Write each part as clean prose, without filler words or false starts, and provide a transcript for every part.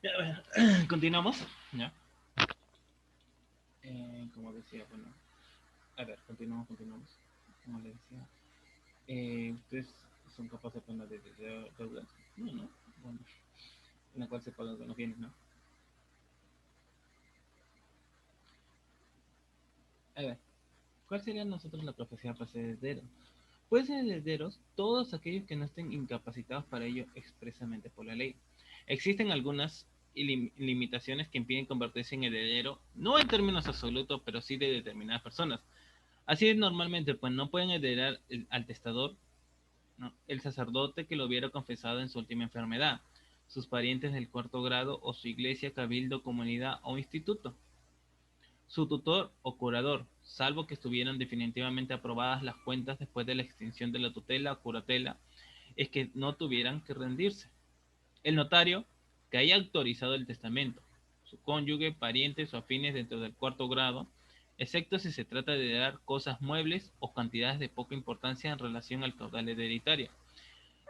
Ya, bueno, continuamos. ¿Ya? Como decía, bueno, a ver, continuamos. Como le decía, ustedes son capaces de poner de deudas. No, no. Bueno, en la cual se pagan con los bienes, ¿no? A ver, ¿cuál sería nosotros la profecía para ser heredero? Pueden ser herederos todos aquellos que no estén incapacitados para ello expresamente por la ley. Existen algunas limitaciones que impiden convertirse en heredero, no en términos absolutos, pero sí de determinadas personas. Así es normalmente, pues no pueden heredar al testador, ¿no? El sacerdote que lo hubiera confesado en su última enfermedad, sus parientes del cuarto grado o su iglesia, cabildo, comunidad o instituto, su tutor o curador, salvo que estuvieran definitivamente aprobadas las cuentas después de la extinción de la tutela o curatela, es que no tuvieran que rendirse. El notario que haya autorizado el testamento, su cónyuge, parientes o afines dentro del cuarto grado, excepto si se trata de dar cosas muebles o cantidades de poca importancia en relación al caudal hereditario.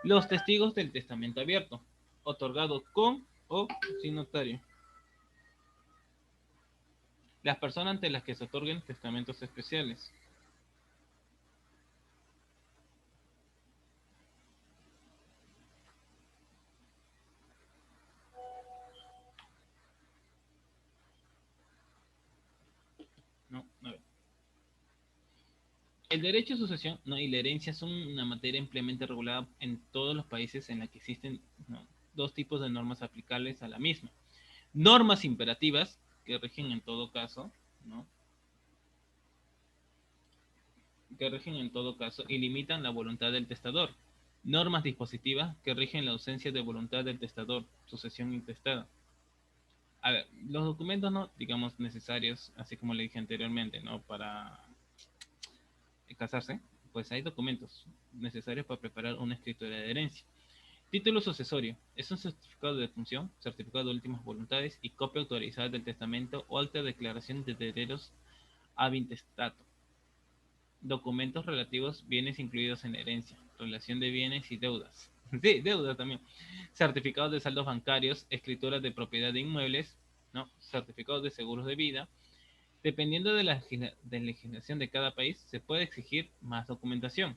Los testigos del testamento abierto, otorgado con o sin notario. Las personas ante las que se otorguen testamentos especiales. No, a ver. El derecho de sucesión, ¿no? Y la herencia son una materia ampliamente regulada en todos los países en la que existen, ¿no? Dos tipos de normas aplicables a la misma. Normas imperativas, que rigen en todo caso, ¿no? Que rigen en todo caso y limitan la voluntad del testador. Normas dispositivas que rigen la ausencia de voluntad del testador, sucesión intestada. A ver, los documentos, ¿no? Digamos, necesarios, así como le dije anteriormente, ¿no? Para casarse, pues hay documentos necesarios para preparar una escritura de herencia. Título sucesorio. Es un certificado de defunción, certificado de últimas voluntades y copia autorizada del testamento o acta de declaración de herederos ab intestato. Documentos relativos bienes incluidos en herencia, relación de bienes y deudas. Sí, deudas también. Certificados de saldos bancarios, escrituras de propiedad de inmuebles, ¿no? Certificados de seguros de vida. Dependiendo de la legislación de cada país, se puede exigir más documentación.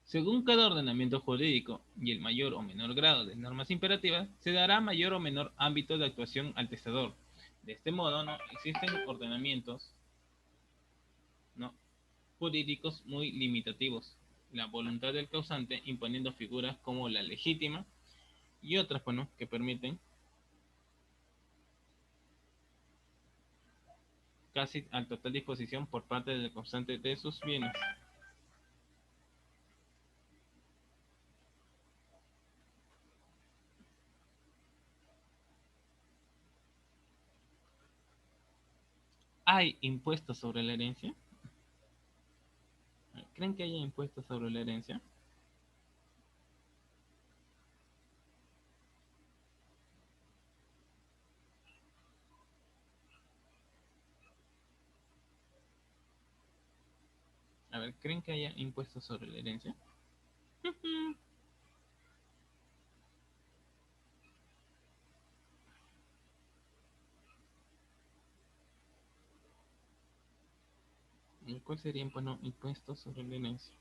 Según cada ordenamiento jurídico y el mayor o menor grado de normas imperativas, se dará mayor o menor ámbito de actuación al testador. De este modo, ¿no? Existen ordenamientos, ¿no? Jurídicos muy limitativos. La voluntad del causante imponiendo figuras como la legítima y otras, bueno, que permiten casi a total disposición por parte del causante de sus bienes. ¿Hay impuestos sobre la herencia? ¿Creen que haya impuestos sobre la herencia? A ver, ¿creen que haya impuestos sobre la herencia? ¿Cuál sería, bueno, impuestos sobre la herencia?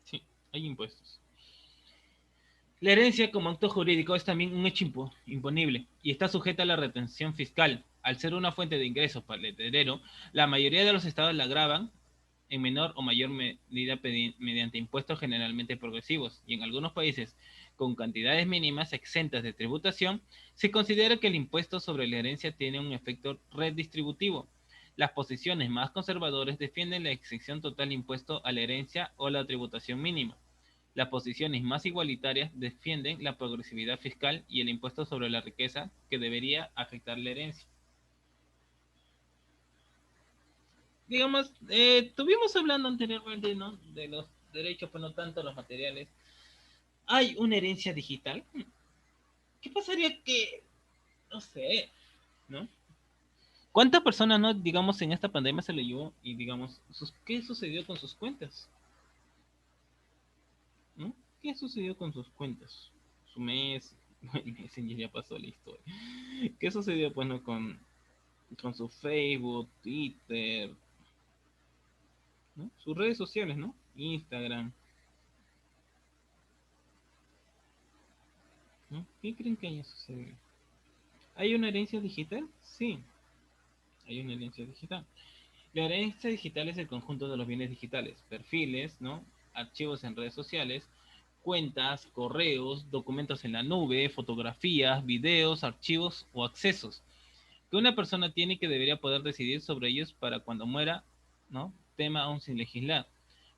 Sí, hay impuestos. La herencia como acto jurídico es también un hecho imponible y está sujeta a la retención fiscal. Al ser una fuente de ingresos para el heredero, la mayoría de los estados la graban en menor o mayor medida mediante impuestos generalmente progresivos y en algunos países con cantidades mínimas exentas de tributación, se considera que el impuesto sobre la herencia tiene un efecto redistributivo. Las posiciones más conservadoras defienden la exención total de impuesto a la herencia o la tributación mínima. Las posiciones más igualitarias defienden la progresividad fiscal y el impuesto sobre la riqueza que debería afectar la herencia. Digamos, estuvimos hablando anteriormente, ¿no? De los derechos, pero no tanto los materiales. Hay una herencia digital. ¿Qué pasaría que, no sé, ¿no? ¿Cuántas personas, no, digamos, en esta pandemia se le llevó y, digamos, qué sucedió con sus cuentas? ¿No? ¿Qué sucedió con sus cuentas? Su mes, el Messenger ya pasó la historia. ¿Qué sucedió, pues, no, con su Facebook, Twitter, ¿no? Sus redes sociales, ¿no? Instagram, ¿no? ¿Qué creen que haya sucedido? ¿Hay una herencia digital? Sí, hay una herencia digital. La herencia digital es el conjunto de los bienes digitales, perfiles, ¿no? Archivos en redes sociales, cuentas, correos, documentos en la nube, fotografías, videos, archivos o accesos que una persona tiene que debería poder decidir sobre ellos para cuando muera, ¿no? Tema aún sin legislar.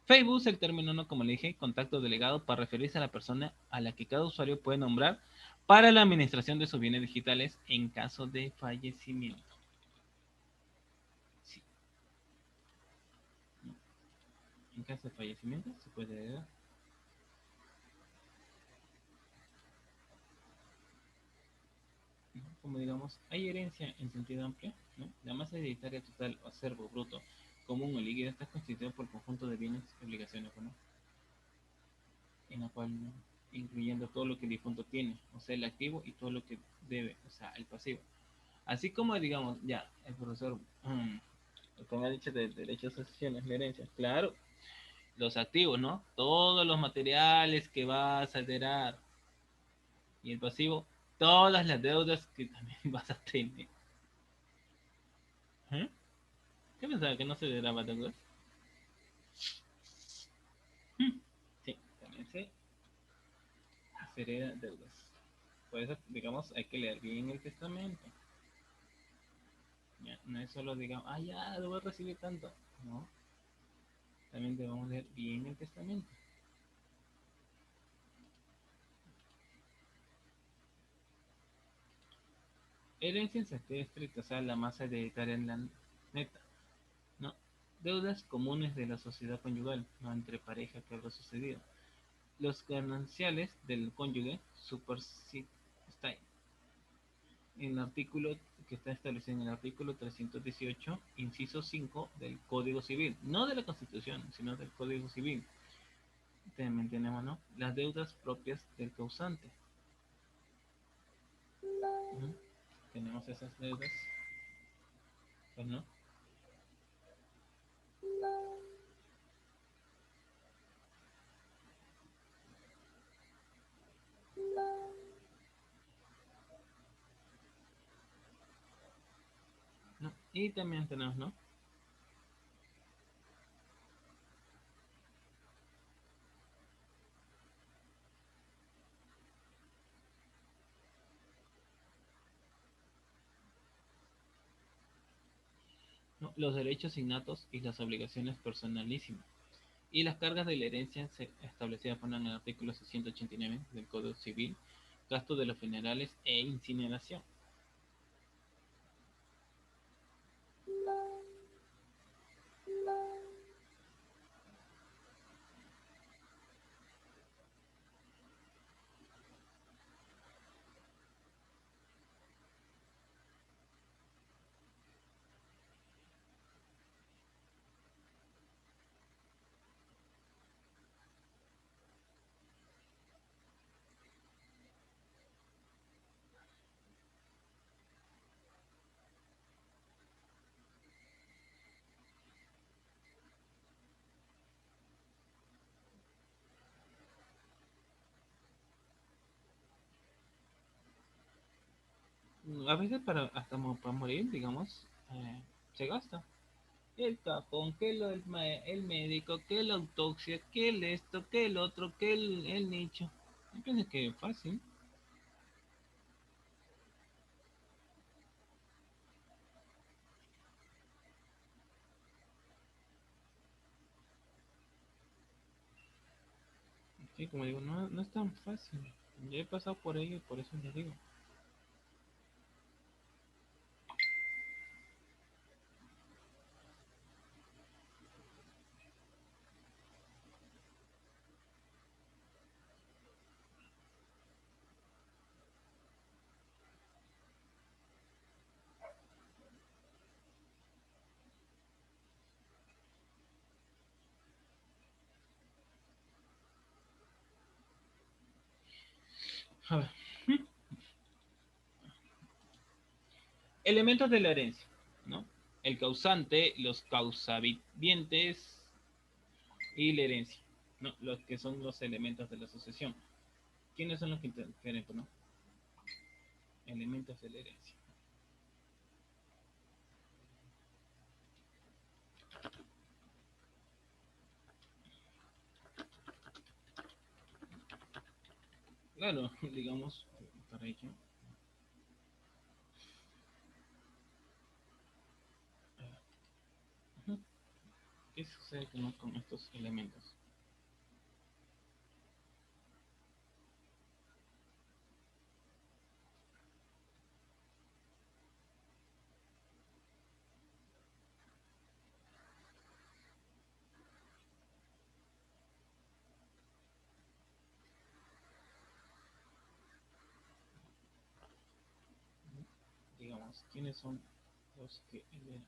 Facebook es el término, ¿no? Como le dije, contacto delegado para referirse a la persona a la que cada usuario puede nombrar para la administración de sus bienes digitales en caso de fallecimiento. Sí, ¿no? En caso de fallecimiento se puede heredar. ¿No? Como digamos, hay herencia en sentido amplio, ¿no? La masa hereditaria total o acervo bruto común o líquido está constituido por el conjunto de bienes y obligaciones, ¿no? En la cual, ¿no? Incluyendo todo lo que el difunto tiene, o sea, el activo y todo lo que debe, o sea, el pasivo. Así como, digamos, ya, el profesor, lo que me ha dicho de derechos de sucesiones, la herencia, claro, los activos, ¿no? Todos los materiales que vas a heredar y el pasivo, todas las deudas que también vas a tener. ¿Eh? ¿Qué pensaba que no se heredaba deudas? Mm, sí, también se hereda deudas. Por eso, digamos, hay que leer bien el testamento. Ya, no es solo, digamos, ah, ya, debo recibir tanto. No, también debemos leer bien el testamento. Herencia en sentido estricto, o sea, la masa hereditaria en la neta, ¿no? Deudas comunes de la sociedad conyugal, no entre pareja que habrá sucedido. Los gananciales del cónyuge supersisten en el artículo que está establecido en el artículo 318, inciso 5 del Código Civil, no de la Constitución, sino del Código Civil. También tenemos, ¿no? Las deudas propias del causante. ¿No? Tenemos esas deudas, pues no. ¿No? Y también tenemos, ¿no? ¿No? Los derechos innatos y las obligaciones personalísimas. Y las cargas de la herencia se establecidas por el artículo 689 del Código Civil, gasto de los funerales e incineración. A veces para hasta para morir, digamos, se gasta. El cajón, que el médico, que la autopsia, que el esto, que el otro, que el nicho. Yo pienso que fácil. Sí, como digo, no, no es tan fácil. Yo he pasado por ello y por eso les digo. A ver, elementos de la herencia, ¿no? El causante, los causavivientes y la herencia, ¿no? Los que son los elementos de la sucesión. ¿Quiénes son los que interfieren, no? Elementos de la herencia. Claro, digamos, para ello, ¿qué sucede con estos elementos? Digamos, ¿quiénes son los que heredan?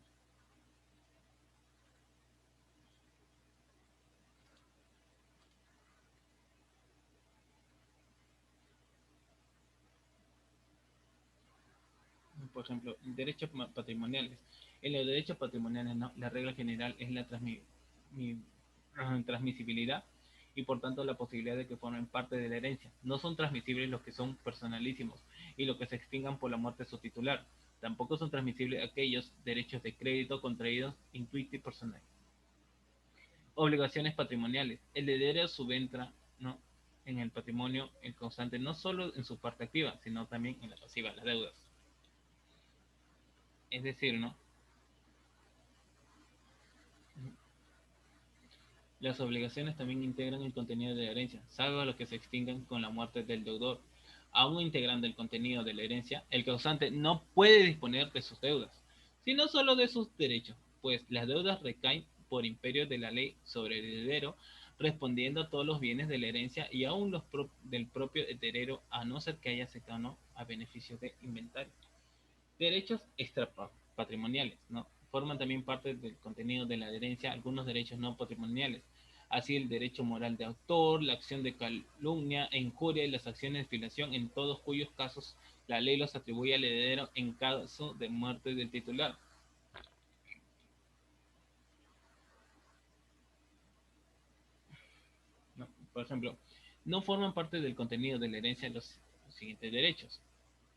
Por ejemplo, derechos patrimoniales. En los derechos patrimoniales, ¿no? La regla general es la transmisibilidad y por tanto la posibilidad de que formen parte de la herencia. No son transmisibles los que son personalísimos y los que se extingan por la muerte de su titular. Tampoco son transmisibles aquellos derechos de crédito contraídos intuiti personal. Obligaciones patrimoniales. El heredero subentra, ¿no? En el patrimonio el causante no solo en su parte activa, sino también en la pasiva, las deudas. Es decir, ¿no? Las obligaciones también integran el contenido de la herencia, salvo los que se extingan con la muerte del deudor. Aún integrando el contenido de la herencia, el causante no puede disponer de sus deudas, sino solo de sus derechos, pues las deudas recaen por imperio de la ley sobre el heredero, respondiendo a todos los bienes de la herencia y aún los del propio heredero, a no ser que haya aceptado a beneficio de inventario. Derechos extrapatrimoniales, ¿no? Forman también parte del contenido de la herencia algunos derechos no patrimoniales, así el derecho moral de autor, la acción de calumnia e injuria y las acciones de filiación, en todos cuyos casos la ley los atribuye al heredero en caso de muerte del titular. ¿No? Por ejemplo, no forman parte del contenido de la herencia los siguientes derechos.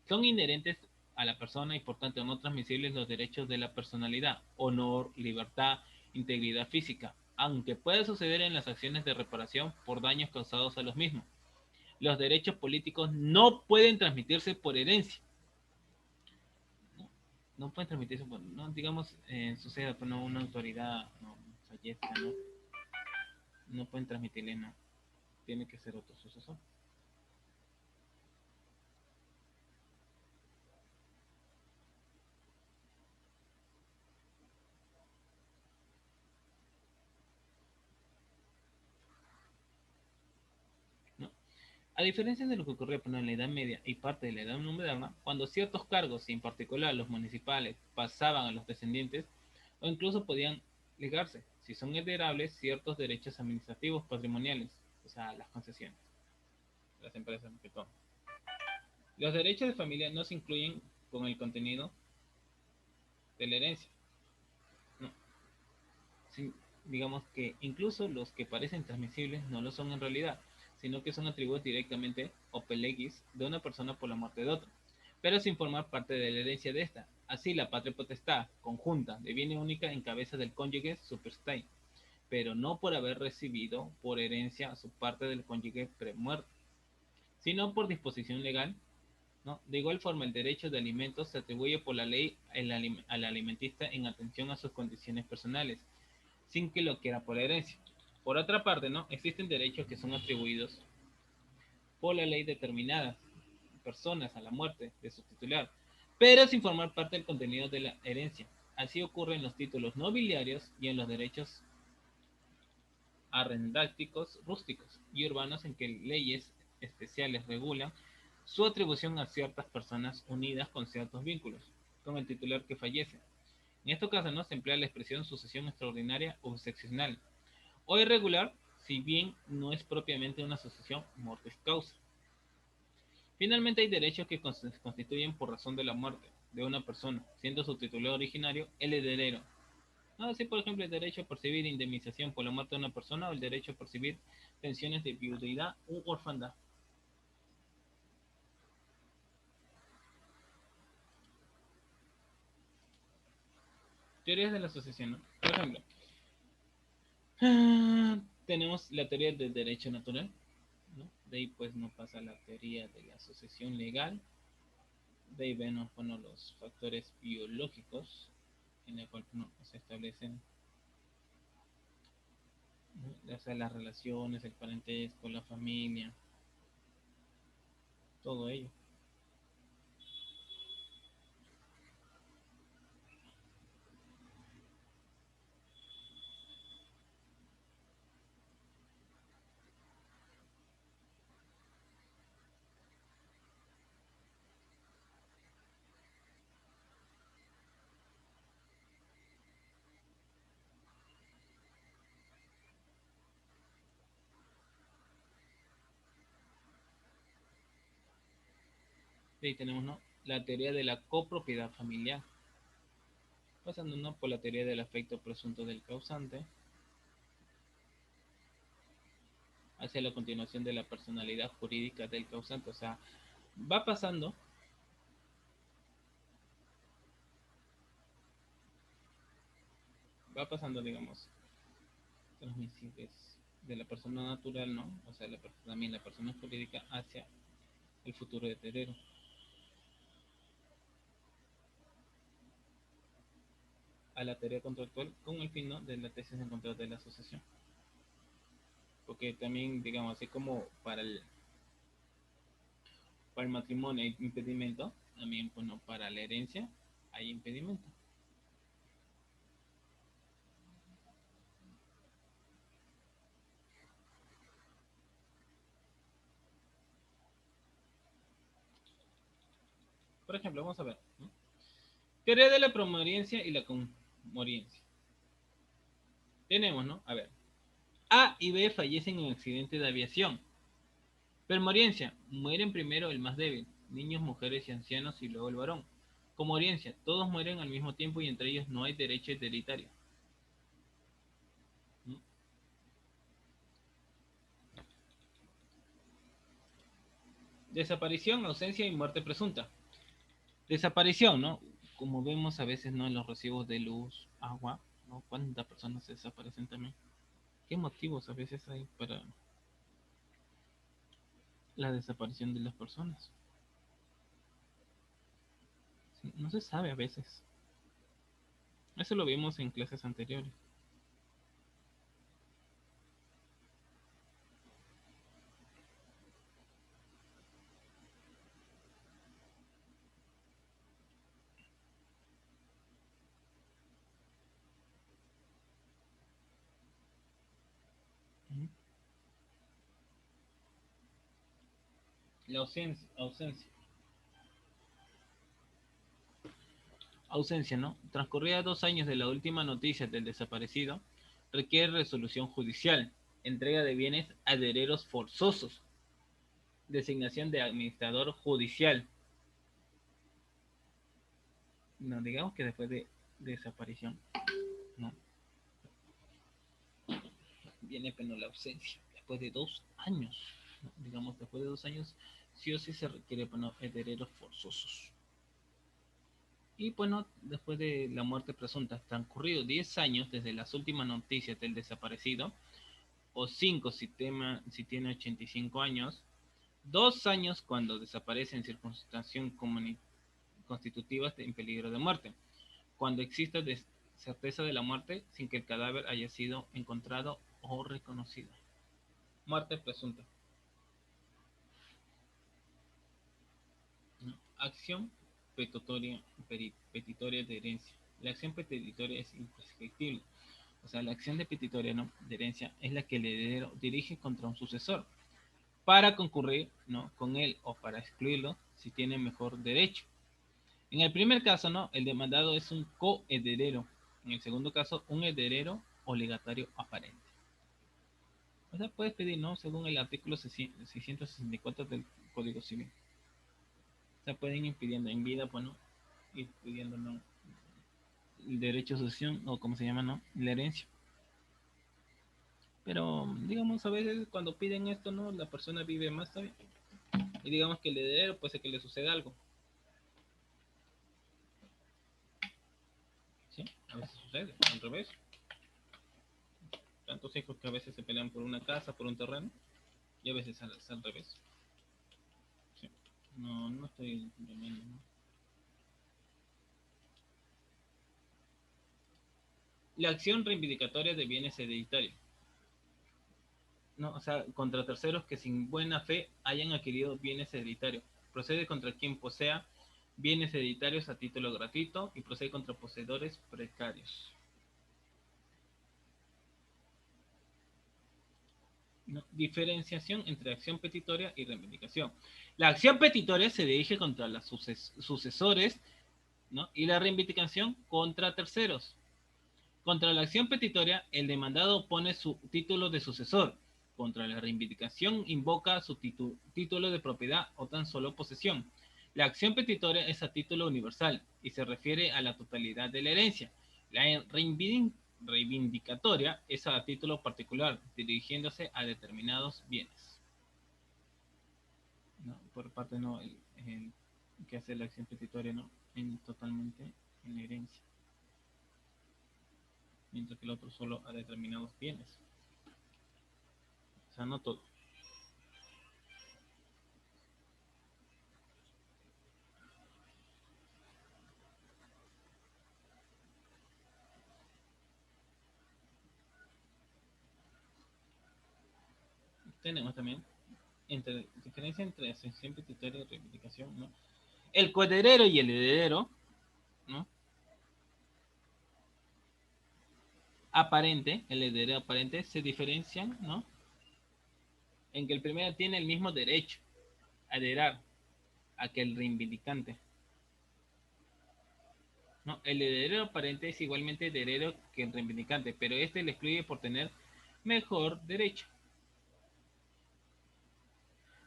Son inherentes a la persona y por tanto no transmisibles los derechos de la personalidad, honor, libertad, integridad física, aunque pueda suceder en las acciones de reparación por daños causados a los mismos. Los derechos políticos no pueden transmitirse por herencia. No, no pueden transmitirse por, no, digamos, suceda por no, una autoridad, no, fallezca, no, no pueden transmitirle, no. Tiene que ser otro sucesor. ¿No? A diferencia de lo que ocurría en la Edad Media y parte de la Edad Moderna, cuando ciertos cargos, y en particular los municipales, pasaban a los descendientes, o incluso podían ligarse, si son heredables, ciertos derechos administrativos patrimoniales, o sea, las concesiones, las empresas que toman. Los derechos de familia no se incluyen con el contenido de la herencia. No, sí, digamos que incluso los que parecen transmisibles no lo son en realidad, sino que son atribuidos directamente o pelegis de una persona por la muerte de otra, pero sin formar parte de la herencia de esta. Así, la patria potestad conjunta deviene única en cabeza del cónyuge superstai, pero no por haber recibido por herencia su parte del cónyuge premuerto. sino por disposición legal, ¿no? De igual forma, el derecho de alimentos se atribuye por la ley al alimentista en atención a sus condiciones personales, sin que lo quiera por herencia. Por otra parte, ¿no? Existen derechos que son atribuidos por la ley determinadas personas a la muerte de su titular, pero sin formar parte del contenido de la herencia. Así ocurre en los títulos nobiliarios y en los derechos arrendáticos, rústicos y urbanos en que leyes especiales regulan su atribución a ciertas personas unidas con ciertos vínculos, con el titular que fallece. En estos casos no se emplea la expresión sucesión extraordinaria o excepcional o irregular, si bien no es propiamente una sucesión mortis causa. Finalmente hay derechos que se constituyen por razón de la muerte de una persona, siendo su titular originario el heredero. Así, por ejemplo, el derecho a percibir indemnización por la muerte de una persona o el derecho a percibir pensiones de viudedad u orfandad. Teorías de la asociación, ¿no? Por ejemplo, tenemos la teoría del derecho natural, ¿no? De ahí pues nos pasa la teoría de la asociación legal, de ahí vemos bueno, los factores biológicos en el cual no, se establecen, ¿no? Ya sea las relaciones, el parentesco, la familia, todo ello. De ahí tenemos ¿no? la teoría de la copropiedad familiar, pasando por la teoría del afecto presunto del causante, hacia la continuación de la personalidad jurídica del causante. O sea, va pasando, digamos, transmisibles de la persona natural, ¿no? O sea, también la persona jurídica hacia el futuro heredero, a la teoría contractual con el fin ¿no? de la tesis en contra de la asociación. Porque también, digamos, así como para el matrimonio hay impedimento, también, bueno, para la herencia hay impedimento. Por ejemplo, vamos a ver, ¿no? Teoría de la promoriencia y la conmoriencia. Tenemos, ¿no? A ver, A y B fallecen en accidente de aviación. Permoriencia, mueren primero el más débil, niños, mujeres y ancianos y luego el varón. Comoriencia, todos mueren al mismo tiempo y entre ellos no hay derecho hereditario. ¿Mm? Desaparición, ausencia y muerte presunta. Desaparición, ¿no? Como vemos a veces, ¿no? En los recibos de luz, agua, ¿no? ¿Cuántas personas se desaparecen también? ¿Qué motivos a veces hay para la desaparición de las personas? Sí, no se sabe a veces. Eso lo vimos en clases anteriores. Ujú. La ausencia, ¿no? Transcurrida 2 años de la última noticia del desaparecido, requiere resolución judicial, entrega de bienes a herederos forzosos, designación de administrador judicial. No, digamos que después de desaparición, ¿no? Viene pero la ausencia, después de 2 años, ¿no? Digamos, después de 2 años, sí o sí se requiere bueno, herederos forzosos. Y bueno, después de la muerte presunta, transcurrido 10 años desde las últimas noticias del desaparecido, o 5 si tiene 85 años, 2 años cuando desaparece en circunstancias constitutivas en peligro de muerte, cuando exista certeza de la muerte sin que el cadáver haya sido encontrado o reconocido. Muerte presunta. ¿No? Acción petitoria de herencia. La acción petitoria es imprescriptible. O sea, la acción de petitoria, ¿no?, de herencia es la que el heredero dirige contra un sucesor para concurrir, ¿no?, con él o para excluirlo si tiene mejor derecho. En el primer caso, ¿no?, el demandado es un coheredero. En el segundo caso, un heredero o legatario aparente. O sea, puedes pedir, ¿no?, según el artículo 664 del Código Civil. O sea, pueden ir pidiendo en vida, bueno, ir pidiendo, ¿no?, el derecho a sucesión o como se llama, ¿no?, la herencia. Pero, digamos, a veces cuando piden esto, ¿no?, la persona vive más, ¿sabe? Y digamos que el heredero puede ser que le suceda algo. ¿Sí? A veces sucede, al revés. Tantos hijos que a veces se pelean por una casa, por un terreno, y a veces al revés. ¿Sí? No, no estoy bromeando, ¿no? La acción reivindicatoria de bienes hereditarios. ¿No? O sea, contra terceros que sin buena fe hayan adquirido bienes hereditarios. Procede contra quien posea bienes hereditarios a título gratuito y procede contra poseedores precarios. ¿No? Diferenciación entre acción petitoria y reivindicación. La acción petitoria se dirige contra los sucesores, ¿no?, y la reivindicación contra terceros. Contra la acción petitoria, el demandado pone su título de sucesor. Contra la reivindicación invoca su título de propiedad o tan solo posesión. La acción petitoria es a título universal y se refiere a la totalidad de la herencia. La reivindicatoria es a título particular, dirigiéndose a determinados bienes. ¿No? Por parte, no, el que hace la acción petitoria, no, totalmente en la herencia, mientras que el otro solo a determinados bienes. O sea, no todo. Tenemos también diferencia entre ascensión petitoria y reivindicación, ¿no? El coheredero y el heredero, ¿no?, aparente, el heredero aparente se diferencian, ¿no?, en que el primero tiene el mismo derecho a heredar a que el reivindicante, ¿no? El heredero aparente es igualmente heredero que el reivindicante, pero este le excluye por tener mejor derecho.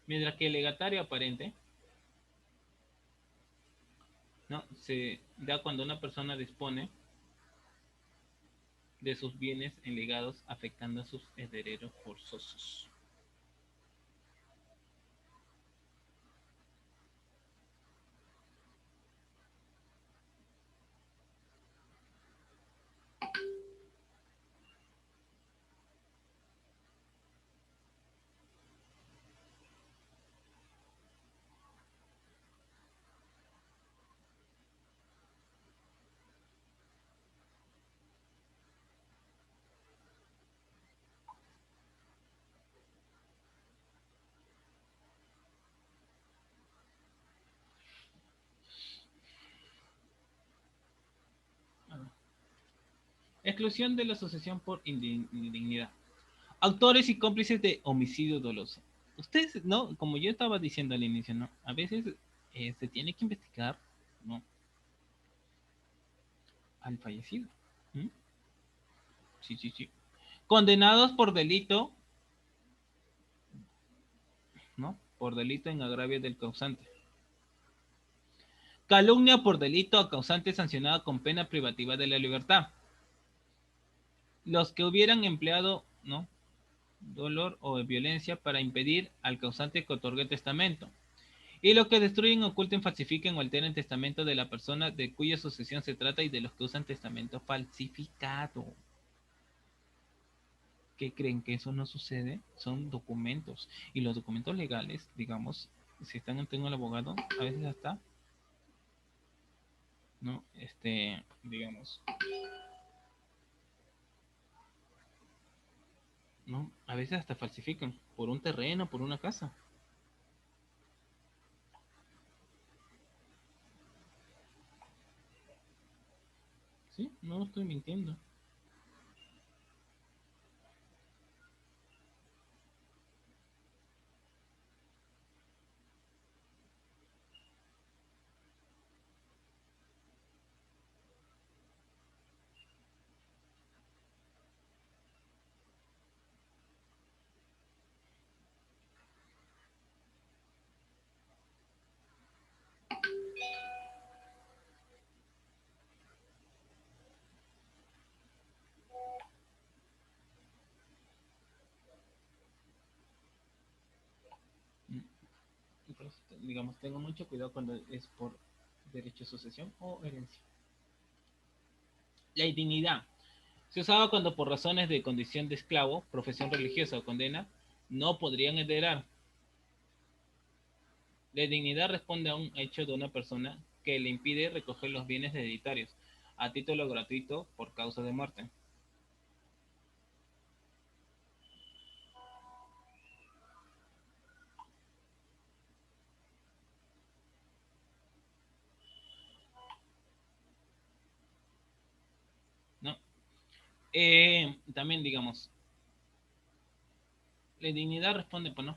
Mientras que el legatario aparente, ¿no?, se da cuando una persona dispone de sus bienes en legados afectando a sus herederos forzosos. Exclusión de la asociación por indignidad. Autores y cómplices de homicidio doloso. Ustedes, ¿no? Como yo estaba diciendo al inicio, ¿no? A veces se tiene que investigar, ¿no?, al fallecido. ¿Mm? Sí, sí, sí. Condenados por delito, ¿no? Por delito en agravio del causante. Calumnia por delito a causante sancionada con pena privativa de la libertad. Los que hubieran empleado, ¿no?, dolor o violencia para impedir al causante que otorgue testamento. Y los que destruyen, oculten, falsifiquen o alteren testamento de la persona de cuya sucesión se trata y de los que usan testamento falsificado. ¿Qué creen que eso no sucede? Son documentos. Y los documentos legales, digamos, si están ante el abogado, a veces hasta, ¿no? Digamos, ¿no? A veces hasta falsifican por un terreno, por una casa. ¿Sí? No estoy mintiendo. Mm, pues, digamos, tengo mucho cuidado cuando es por derecho de sucesión o herencia. La indignidad. Se usaba cuando por razones de condición de esclavo, profesión religiosa o condena, no podrían heredar. La dignidad responde a un hecho de una persona que le impide recoger los bienes hereditarios a título gratuito por causa de muerte. ¿No? También, digamos, la dignidad responde, pues no,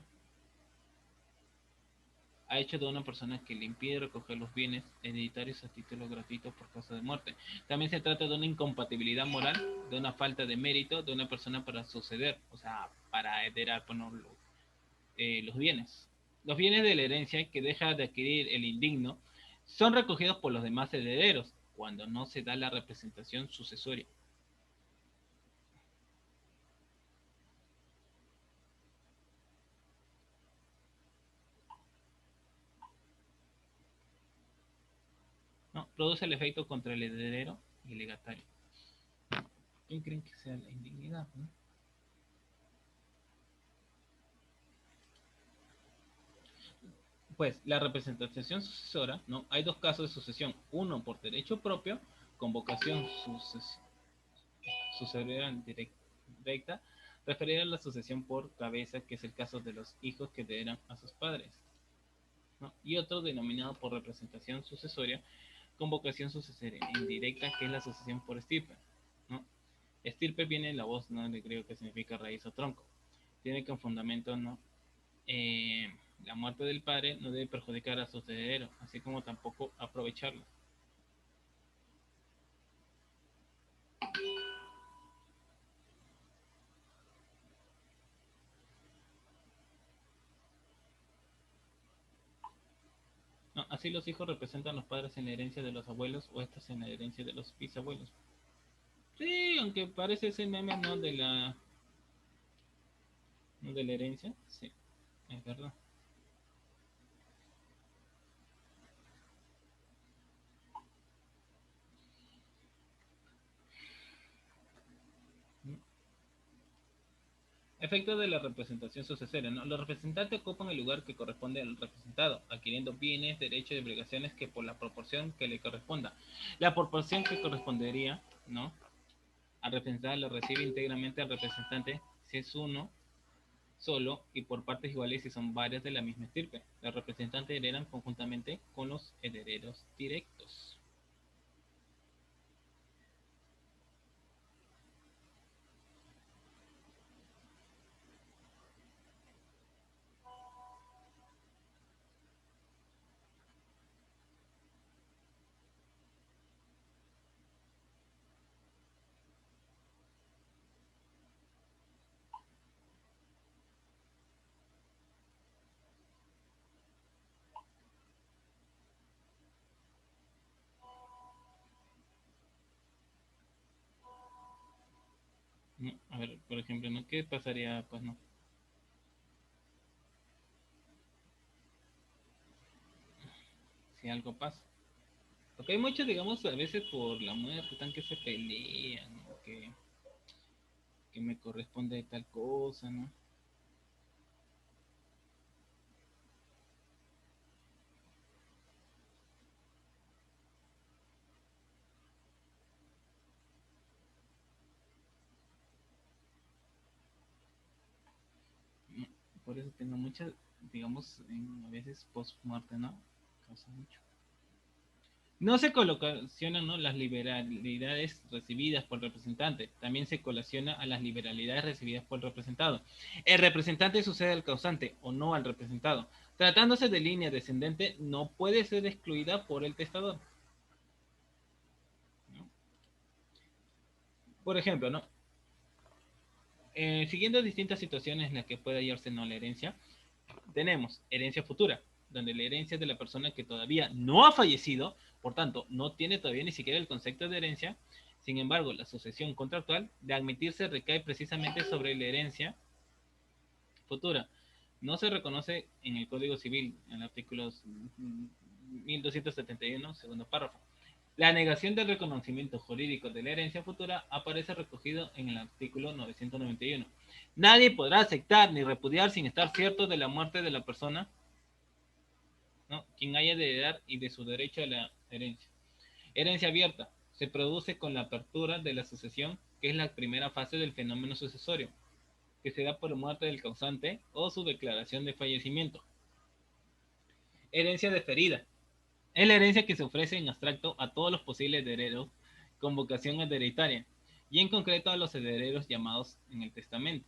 a hecho de una persona que le impide recoger los bienes hereditarios a título gratuito por causa de muerte. También se trata de una incompatibilidad moral, de una falta de mérito de una persona para suceder, o sea, para heredar, pues no, los bienes. Los bienes de la herencia que deja de adquirir el indigno son recogidos por los demás herederos cuando no se da la representación sucesoria. ¿No? Produce el efecto contra el heredero y el legatario. ¿Quién creen que sea la indignidad? ¿No? Pues la representación sucesora, ¿no? Hay dos casos de sucesión. Uno por derecho propio, convocación sucesora directa, referida a la sucesión por cabeza, que es el caso de los hijos que heredan a sus padres. ¿No? Y otro denominado por representación sucesoria, convocación sucesoria indirecta, que es la sucesión por estirpe. ¿No? Estirpe viene de la voz, ¿no? De griego, que significa raíz o tronco. Tiene como fundamento, ¿no? Eh, la muerte del padre no debe perjudicar a sus herederos, así como tampoco aprovecharlo. ¿No? Así los hijos representan a los padres en la herencia de los abuelos o estas en la herencia de los bisabuelos. Sí, aunque parece ese meme, ¿no? ¿No? De la herencia, sí, es verdad. ¿No? Efecto de la representación sucesoria, ¿no? Los representantes ocupan el lugar que corresponde al representado, adquiriendo bienes, derechos y obligaciones que por la proporción que le corresponda. La proporción que correspondería, ¿no? Al representado lo recibe íntegramente al representante si es uno solo y por partes iguales si son varias de la misma estirpe. Los representantes heredan conjuntamente con los herederos directos. ¿No? A ver, por ejemplo, ¿no? ¿Qué pasaría, pues no? Si algo pasa. Porque hay muchos, digamos, a veces por la muerte, están que se pelean, ¿no? porque me corresponde tal cosa, ¿no? Por eso tengo muchas, digamos, a veces post-muerte, ¿no? Causa mucho. No se colacionan, ¿no?, las liberalidades recibidas por el representante. También se colaciona a las liberalidades recibidas por el representado. El representante sucede al causante o no al representado. Tratándose de línea descendente, no puede ser excluida por el testador, ¿no? Por ejemplo, ¿no? Siguiendo distintas situaciones en las que puede hallarse no la herencia, tenemos herencia futura, donde la herencia es de la persona que todavía no ha fallecido, por tanto, no tiene todavía ni siquiera el concepto de herencia. Sin embargo, la sucesión contractual de admitirse recae precisamente sobre la herencia futura. No se reconoce en el Código Civil, en el artículo 1271, segundo párrafo. La negación del reconocimiento jurídico de la herencia futura aparece recogido en el artículo 991. Nadie podrá aceptar ni repudiar sin estar cierto de la muerte de la persona, ¿no?, quien haya de heredar y de su derecho a la herencia. Herencia abierta. Se produce con la apertura de la sucesión, que es la primera fase del fenómeno sucesorio, que se da por muerte del causante o su declaración de fallecimiento. Herencia deferida. Es la herencia que se ofrece en abstracto a todos los posibles herederos con vocación hereditaria, y en concreto a los herederos llamados en el testamento,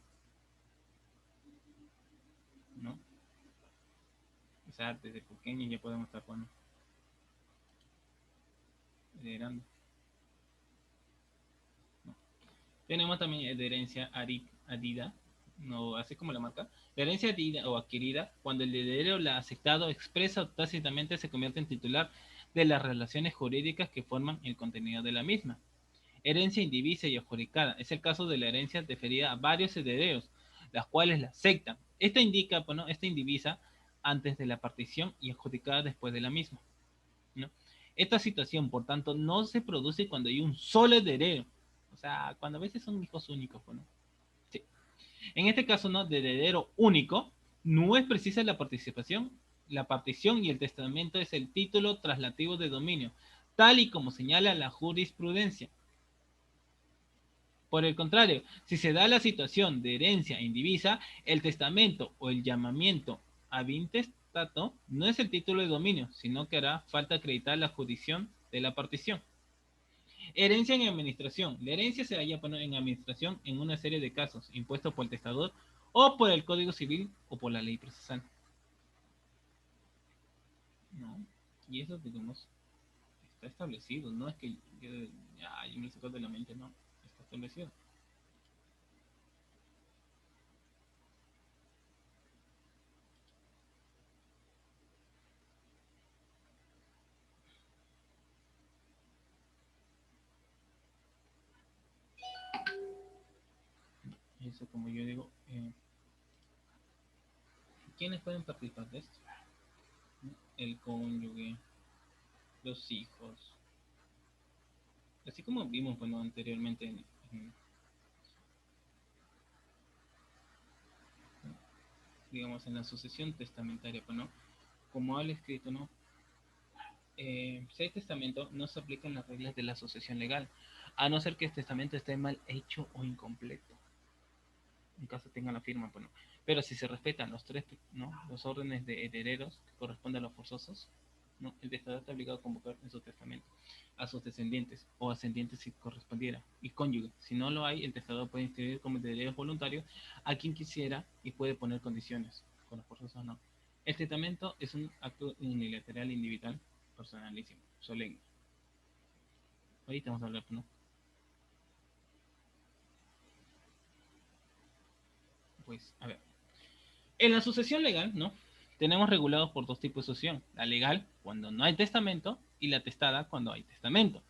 ¿no? O sea, desde pequeño ya podemos estar, bueno, heredando, ¿no? Tenemos también de herencia adida, no, así como la marca. La herencia adida o adquirida, cuando el heredero la ha aceptado expresa o tácitamente se convierte en titular de las relaciones jurídicas que forman el contenido de la misma. Herencia indivisa y adjudicada. Es el caso de la herencia deferida a varios herederos, las cuales la aceptan. Esta indica, bueno, esta indivisa antes de la partición y adjudicada después de la misma, ¿no? Esta situación, por tanto, no se produce cuando hay un solo heredero. O sea, cuando a veces son hijos únicos, bueno. Sí. En este caso, ¿no?, de heredero único, no es precisa la participación. La partición y el testamento es el título traslativo de dominio, tal y como señala la jurisprudencia. Por el contrario, si se da la situación de herencia indivisa, el testamento o el llamamiento ab intestato no es el título de dominio, sino que hará falta acreditar la jurisdicción de la partición. Herencia en administración. La herencia se halla en administración en una serie de casos, impuestos por el testador o por el Código Civil o por la ley procesal, ¿no? Y eso, digamos, está establecido, no es que yo me lo saco de la mente, no, está establecido. Eso, como yo digo, ¿quiénes pueden participar de esto? El cónyuge, los hijos, así como vimos, bueno, anteriormente digamos, en la sucesión testamentaria, bueno, como habla escrito, ¿no? Si hay testamento, no se aplican las reglas de la sucesión legal, a no ser que el testamento esté mal hecho o incompleto, en caso tenga la firma, bueno. Pero si se respetan los tres, ¿no?, los órdenes de herederos que corresponden a los forzosos, ¿no?, el testador está obligado a convocar en su testamento a sus descendientes o ascendientes si correspondiera, y cónyuge. Si no lo hay, el testador puede inscribir como herederos voluntarios a quien quisiera y puede poner condiciones, con los forzosos no. El testamento es un acto unilateral individual, personalísimo, solemne. Ahorita vamos a hablar, ¿no? Pues, a ver. En la sucesión legal, ¿no?, tenemos regulados por dos tipos de sucesión. La legal, cuando no hay testamento, y la testada, cuando hay testamento.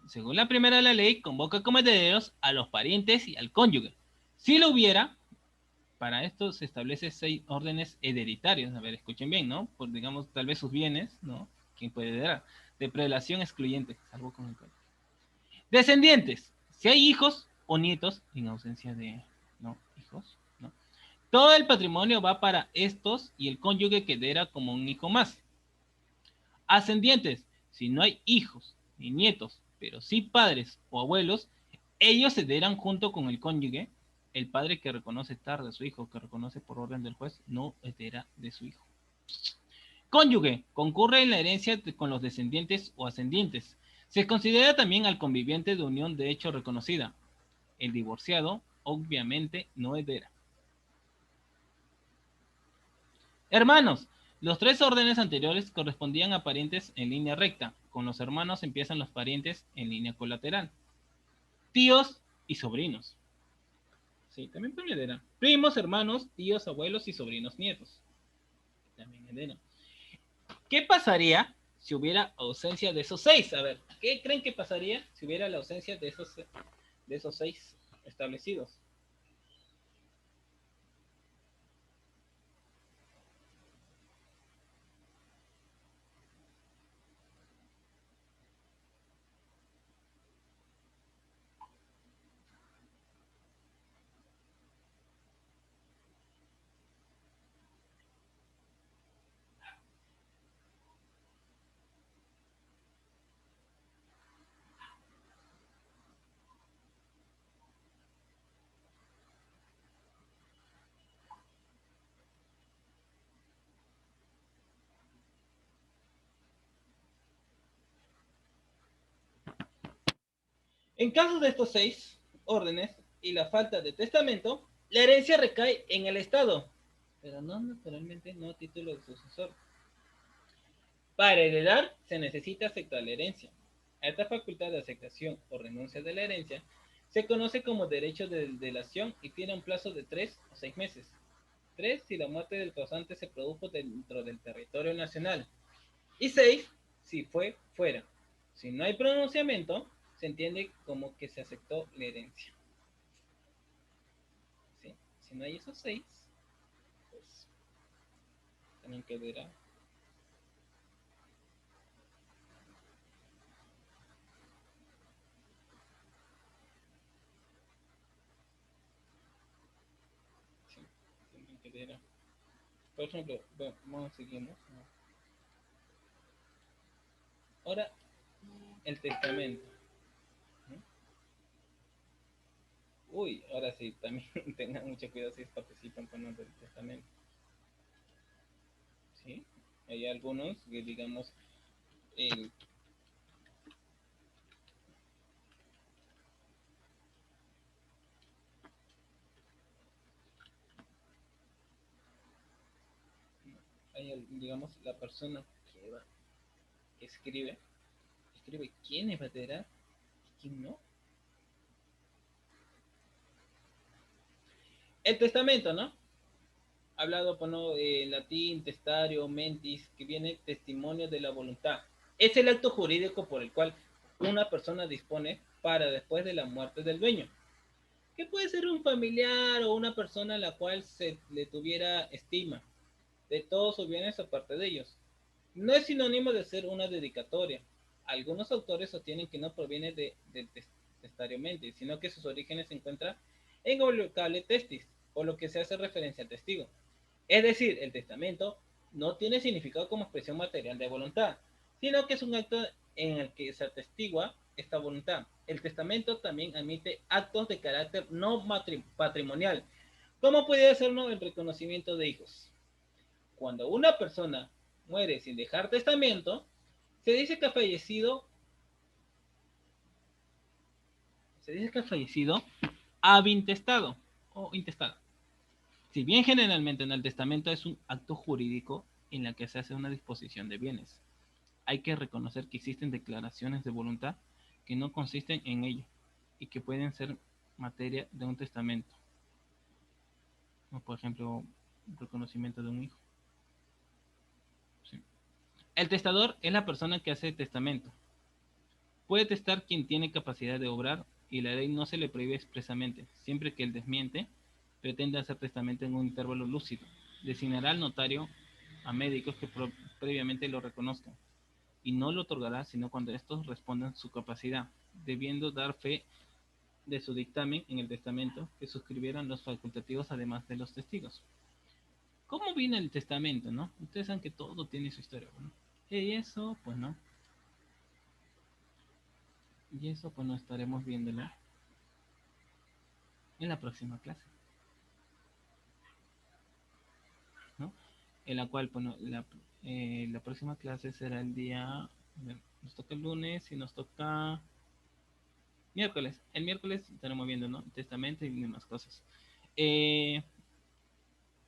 Según la primera de la ley, convoca como herederos a los parientes y al cónyuge. Si lo hubiera, para esto se establece 6 órdenes hereditarios. A ver, escuchen bien, ¿no? Por, digamos, tal vez sus bienes, ¿no? ¿Quién puede heredar? De prelación excluyente, salvo con el cónyuge. Descendientes. Si hay hijos, o nietos en ausencia de no hijos. ¿No? Todo el patrimonio va para estos y el cónyuge quedará como un hijo más. Ascendientes, si no hay hijos ni nietos, pero sí padres o abuelos, ellos cederán junto con el cónyuge. El padre que reconoce tarde a su hijo, que reconoce por orden del juez, no hereda de su hijo. Cónyuge, concurre en la herencia con los descendientes o ascendientes. Se considera también al conviviente de unión de hecho reconocida. El divorciado, obviamente, no hereda. Hermanos, los tres órdenes anteriores correspondían a parientes en línea recta. Con los hermanos empiezan los parientes en línea colateral. Tíos y sobrinos. Sí, también heredan. Primos, hermanos, tíos, abuelos y sobrinos nietos. También heredan. ¿Qué pasaría si hubiera ausencia de esos seis? A ver, ¿qué creen que pasaría si hubiera la ausencia de esos seis establecidos? En caso de estos seis órdenes y la falta de testamento, la herencia recae en el Estado, pero no naturalmente no a título de sucesor. Para heredar se necesita aceptar la herencia. A esta facultad de aceptación o renuncia de la herencia se conoce como derecho de delación y tiene un plazo de 3 o 6 meses. 3 si la muerte del causante se produjo dentro del territorio nacional. Y 6 si fue fuera. Si no hay pronunciamiento, se entiende como que se aceptó la herencia. ¿Sí? Si no hay esos 6, pues también quedará. Sí, también quedará. Por ejemplo, bueno, vamos, seguimos. Ahora, el testamento. Uy, ahora sí, también tengan mucho cuidado si participan con los del testamento. ¿Sí? Hay algunos que, digamos, el, hay, digamos, la persona que va, escribe, escribe quién es heredar y quién no. El testamento, ¿no? Hablado por no, latín, testario, mentis, que viene testimonio de la voluntad. Es el acto jurídico por el cual una persona dispone para después de la muerte del dueño, que puede ser un familiar o una persona a la cual se le tuviera estima de todos sus bienes aparte de ellos. No es sinónimo de ser una dedicatoria. Algunos autores sostienen que no proviene del testario mentis, sino que sus orígenes se encuentran en Olocable Testis, por lo que se hace referencia al testigo. Es decir, el testamento no tiene significado como expresión material de voluntad, sino que es un acto en el que se atestigua esta voluntad. El testamento también admite actos de carácter no patrimonial, como puede ser el reconocimiento de hijos. Cuando una persona muere sin dejar testamento, se dice que ha fallecido, se dice que ha fallecido intestado o intestado. Si bien generalmente en el testamento es un acto jurídico en el que se hace una disposición de bienes, hay que reconocer que existen declaraciones de voluntad que no consisten en ello y que pueden ser materia de un testamento, como por ejemplo el reconocimiento de un hijo. Sí. El testador es la persona que hace testamento. Puede testar quien tiene capacidad de obrar y la ley no se le prohíbe expresamente, siempre que el desmiente pretende hacer testamento en un intervalo lúcido. Designará al notario a médicos que previamente lo reconozcan y no lo otorgará sino cuando estos respondan su capacidad, debiendo dar fe de su dictamen en el testamento que suscribieron los facultativos además de los testigos. ¿Cómo viene el testamento, no? Ustedes saben que todo tiene su historia, ¿no? Y eso, pues no. Y eso, pues no estaremos viéndolo en la próxima clase, ¿no? En la cual, bueno, la próxima clase será el día, bueno, nos toca el lunes y nos toca miércoles. El miércoles estaremos viendo, ¿no? Testamento y demás cosas. Eh,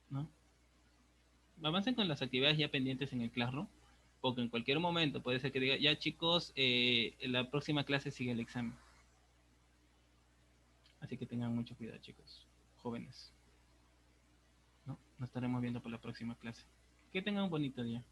¿No? Avancen con las actividades ya pendientes en el Classroom, porque en cualquier momento puede ser que diga, ya chicos, en la próxima clase sigue el examen. Así que tengan mucho cuidado, chicos, jóvenes, ¿no? Nos estaremos viendo por la próxima clase. Que tengan un bonito día.